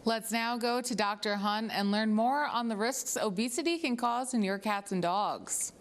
Let's now go to Dr. Hunt and learn more on the risks obesity can cause in your cats and dogs.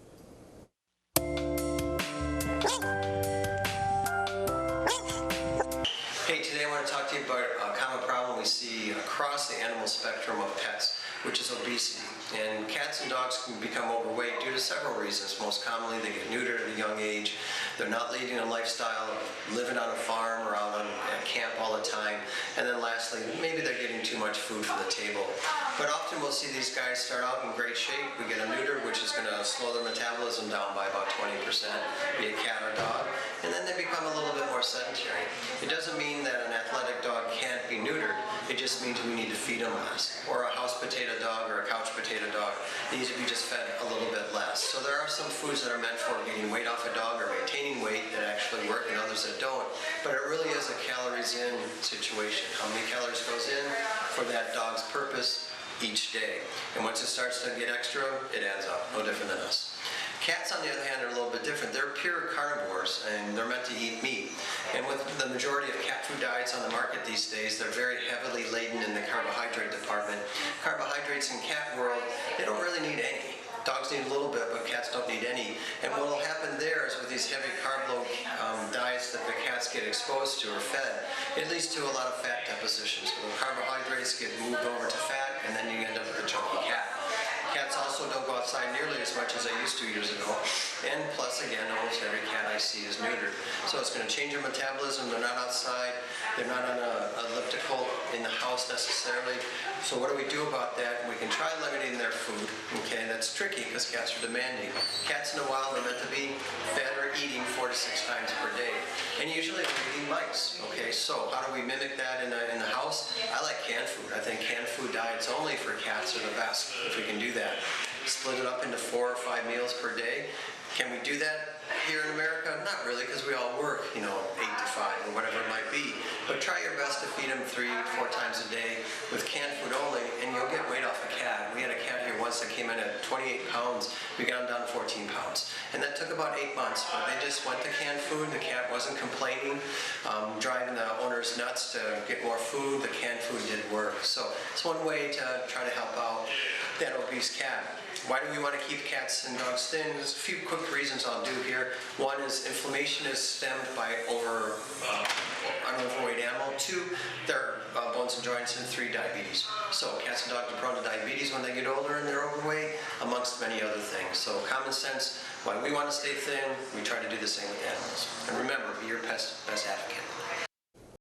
Hey, today I want to talk to you about a common problem we see across the animal spectrum of pets, which is obesity. And cats and dogs can become overweight due to several reasons. Most commonly, they get neutered at a young age. They're not leading a lifestyle of living on a farm or out at camp all the time. And then lastly, maybe they're getting too much food from the table. But often we'll see these guys start out in great shape. We get a neuter, which is going to slow their metabolism down by about 20%, be a cat or dog. And then they become a little bit more sedentary. It doesn't mean that an athletic dog can't be neutered. It just means we need to feed them less. Or a house potato dog or a couch potato dog needs to be just fed a little bit less. So there are some foods that are meant for getting weight off a dog or maintaining weight that actually work, and others that don't. But it really is a calories in situation. How many calories goes in for that dog's purpose each day. And once it starts to get extra, it adds up. No different than us. Cats, on the other hand, are a little bit different. They're pure carnivores, and they're meant to eat meat. And with the majority of cat food diets on the market these days, they're very heavily laden in the carbohydrate department. Carbohydrates in cat world, they don't really need any. Dogs need a little bit, but cats don't need any. And what will happen there is with these heavy carb-load diets that the cats get exposed to or fed, it leads to a lot of fat deposition. So the carbohydrates get moved over to fat, and then you end up with a chunky cat. Cats also don't go outside nearly as much as they used to years ago. And plus, again, almost every cat I see is neutered. So it's going to change their metabolism. They're not outside. They're not on an elliptical in the house necessarily. So what do we do about that? We can try limiting their food. Okay, that's tricky because cats are demanding. Cats in the wild are meant to be fed or eating 4 to 6 times per day. And usually they're eating mice. Okay, so how do we mimic that in the house? I like canned food. I think canned food diets only for cats are the best if we can do that. Split it up into 4 or 5 meals per day. Can we do that here in America? Not really, because we all work, 8 to 5 or whatever it might be. But try your best to feed them 3 to 4 times a day with canned food only, and you'll get weight off a cat. We had a cat here once that came in at 28 pounds. We got him down to 14 pounds. And that took about 8 months, but they just went to canned food. The cat wasn't complaining, driving the owners nuts to get more food. The canned food did work. So it's one way to try to help out that obese cat. Why do we want to keep cats and dogs thin? There's a few quick reasons I'll do here. One is inflammation is stemmed by an overweight animal. 2, their bones and joints, and 3, diabetes. So cats and dogs are prone to diabetes when they get older and they're overweight, amongst many other things. So common sense, why we want to stay thin, we try to do the same with animals. And remember, be your best advocate.